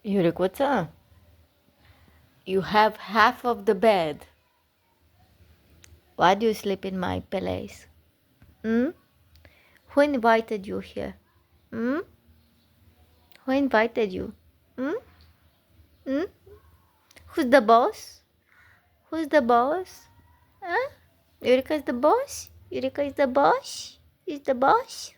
Yurik, what's up? You have half of the bed. Why do you sleep in my place? Hmm? Who invited you here? Hmm? Who invited you? Hmm? Hmm? Who's the boss? Who's the boss? Huh? Yurika is the boss? Yurika is the boss? Is the boss?